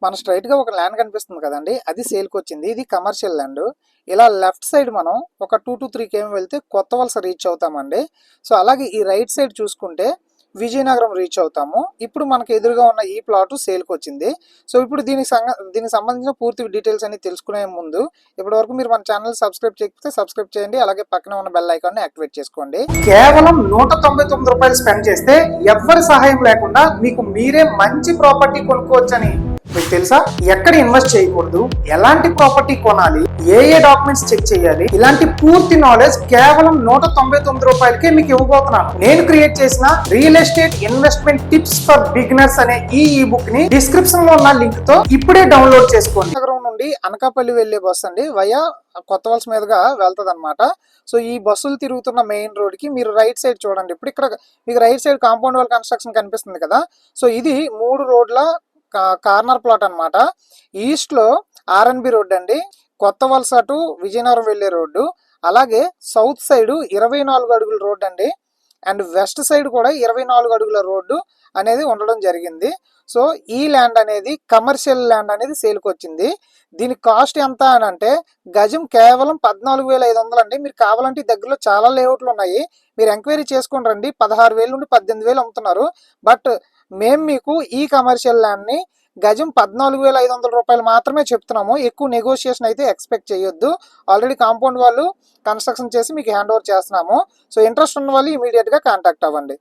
మన స్ట్రైట్ గా ఒక ల్యాండ్ కనిపిస్తుంది కదండి, అది సేల్కి వచ్చింది. ఇది కమర్షియల్ ల్యాండ్. ఇలా లెఫ్ట్ సైడ్ మనం ఒక 2 to 3 km వెళ్తే కొత్త వలస రీచ్ అవుతామండి. సో అలాగే ఈ రైట్ సైడ్ చూసుకుంటే విజయనగరం రీచ్ అవుతాము. ఇప్పుడు మనకి ఎదురుగా ఉన్న ఈ ప్లాట్ సేల్కి వచ్చింది. సో ఇప్పుడు దీనికి సంబంధించిన పూర్తి డీటెయిల్స్ అన్ని తెలుసుకునే ముందు ఇప్పటి వరకు మీరు మన ఛానల్ సబ్స్క్రైబ్ చేయకపోతే సబ్స్క్రైబ్ చేయండి. అలాగే పక్కన ఉన్న బెల్ ఐకాన్ ని యాక్టివేట్ చేసుకోండి. కేవలం 199 రూపాయలు స్పెండ్ చేస్తే ఎవ్వరి సహాయం లేకుండా మీకు మీరే మంచి ప్రాపర్టీ కొనుక్కోవచ్చని మీకు తెలుసా? ఎక్కడ ఇన్వెస్ట్ చేయకూడదు, ఎలాంటి ప్రాపర్టీ కొనాలి, ఏ డాక్యుమెంట్స్ చెక్ చేయాలి, ఇలాంటి పూర్తి నాలెడ్జ్ కేవలం 199 రూపాయలకే మీకు ఇవ్వబోతున్నాను. నేను క్రియేట్ చేసిన real estate investment tips for beginners అనే ఈ బుక్ ని డిస్క్రిప్షన్ లో ఉన్న లింక్ తో ఇప్పుడే డౌన్లోడ్ చేసుకోండి. నగరం నుండి అనకాపల్లి వెళ్లే బస్ అండి, వయా కొత్త వలస మీదుగా వెళ్తుంది అనమాట. సో ఈ బస్సులు తిరుగుతున్న మెయిన్ రోడ్ కి మీరు రైట్ సైడ్ చూడండి. ఇప్పుడు ఇక్కడ మీకు right side compound wall construction కనిపిస్తుంది కదా. సో ఇది 3 రోడ్ల కార్నర్ ప్లాట్ అనమాట. ఈస్ట్ లో ఆర్ఎన్బి రోడ్ అండి, కొత్త వలస టు విజయనగరం వెళ్లే రోడ్డు. అలాగే సౌత్ సైడ్ 24 అడుగుల రోడ్ అండి, అండ్ వెస్ట్ సైడ్ కూడా 24 అడుగుల రోడ్డు అనేది ఉండడం జరిగింది. సో ఈ ల్యాండ్ అనేది కమర్షియల్ ల్యాండ్ అనేది సేల్కి వచ్చింది. దీని కాస్ట్ ఎంత అని అంటే గజం కేవలం 14,500 అండి. మీరు కావాలంటే దగ్గరలో చాలా లేఅవుట్లు ఉన్నాయి, మీరు ఎంక్వైరీ చేసుకుని రండి. 16,000 నుండి 18,000 అమ్ముతున్నారు. బట్ మేము మీకు ఈ కమర్షియల్ ల్యాండ్ ని గజం 14,500 రూపాయలు మాత్రమే చెప్తున్నాము. ఎక్కువ నెగోషియేషన్ అయితే ఎక్స్పెక్ట్ చేయొద్దు. ఆల్రెడీ కాంపౌండ్ వాళ్ళు కన్స్ట్రక్షన్ చేసి మీకు హ్యాండ్ ఓవర్ చేస్తున్నాము. సో ఇంట్రెస్ట్ ఉన్న వాళ్ళు ఇమీడియట్ గా కాంటాక్ట్ అవ్వండి.